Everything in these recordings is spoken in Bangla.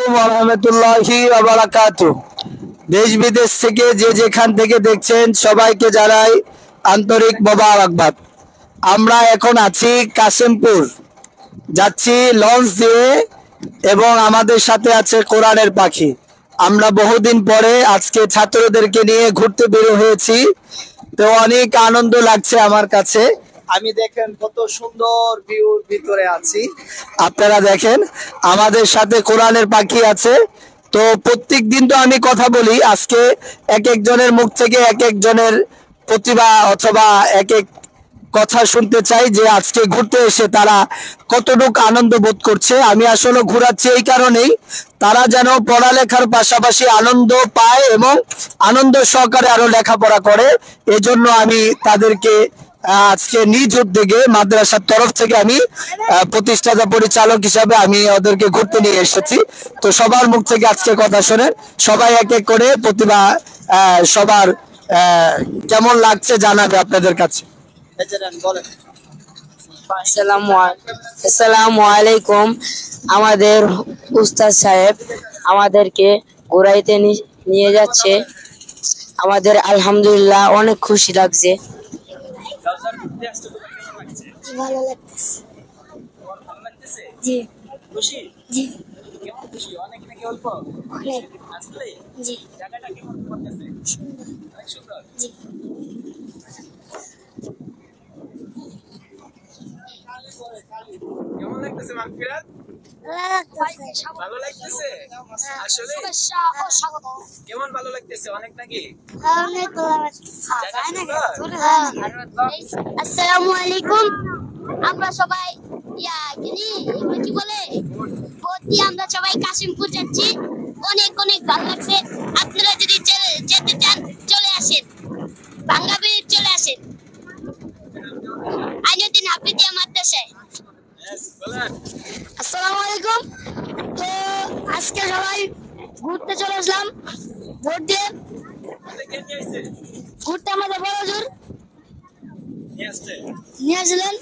রহমতুল্লাহি ওয়া বারাকাতুহু। দেশ বিদেশ থেকে যে যেখান থেকে দেখছেন সবাইকে জানাই আন্তরিক মোবারকবাদ। আমরা এখন আছি কাশিমপুর, যাচ্ছি লঞ্চ দিয়ে এবং আমাদের সাথে আছে কোরআনের পাখি। আমরা বহুদিন পরে আজকে ছাত্রদেরকে নিয়ে ঘুরতে বের হয়েছি, তো অনেক আনন্দ লাগছে আমার কাছে। আমি দেখেন কত সুন্দর ভিউর ভিতরে আছি, আপনারা দেখেন আমাদের সাথে কোরআনের পাখি আছে। তো প্রত্যেক দিন তো আমি কথা বলি, আজকে এক একজনের মুখ থেকে এক একজনের প্রতিভা অথবা এক এক কথা শুনতে চাই যে আজকে ঘুরতে এসে তারা কতটুকু আনন্দ বোধ করছে। আমি আসলে ঘোরাচ্ছি এই কারণেই, তারা যেন পড়ালেখার পাশাপাশি আনন্দ পায় এবং আনন্দ সহকারে আরো লেখাপড়া করে। এজন্য আমি তাদেরকে আজকে নিজ উদ্যোগে মাদ্রাসার তরফ থেকে আমি প্রতিষ্ঠাতা পরিচালক হিসাবে আমি ওদেরকে ঘুরতে নিয়ে এসেছি। তো সবার মুখ থেকে আজকে কথা শোনেন, সবাই এক এক করে প্রতিভা সবার কেমন লাগছে জানাবে আপনাদের কাছে। আসসালামু আলাইকুম। আমাদের উস্তাদ সাহেব আমাদেরকে ঘুরাইতে নিয়ে যাচ্ছে, আমাদের আলহামদুলিল্লাহ অনেক খুশি লাগছে। ভালো লাগতেছে। জি খুশি। জি কেমন খুশি? অনেক নাকি অল্প? অনেক। আসলে জি জায়গাটা কেমন করতেছে? সুন্দর, অনেক সুন্দর। জি কেমন লাগতেছে মাগফিরাত? ভালো লাগতেছে। আসলে কেমন ভালো লাগতেছে? অনেক নাকি? অনেক ভালো লাগতেছে। আসসালামু আলাইকুম। আমরা সবাই কি বলে ভোট দিয়ে আমরা সবাই কাশিমপুর যাচ্ছি। অনেক অনেক ভালো লাগছে। আপনারা যদি যেতে চান চলে আসেন, বাঙ্গাবির চলে আসেন আইনুদ্দিন হাফিজিয়া মাদ্রাসায়। আসসালামু আলাইকুম। তো আজকে সবাই ঘুরতে চলে আসলাম ভোট দিয়ে। ঘুরতে আমাদের বড় হুজুর নিয়ে আসলেন।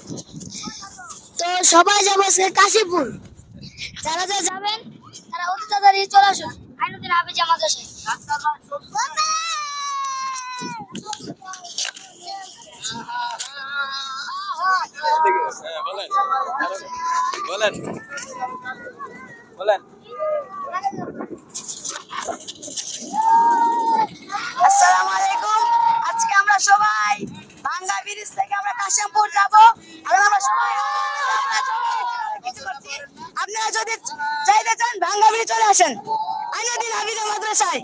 তো সবাই যাবো আজকে কাশীপুর। যারা যারা যাবেন তারা অতি তাড়াতাড়ি চলে আসুন আইনুদ্দিন হাফিজিয়া মাদ্রাসায়। আসসালামু আলাইকুম। আজকে আমরা সবাই ভাঙ্গা ব্রিজ থেকে আমরা কাশিমপুর যাবো। এখন আমরা সবাই আপনারা যদি চাইতে চান ভাঙ্গা ব্রিজ চলে আসেন আইনুদ্দিন হাফিজিয়া মাদ্রাসায়।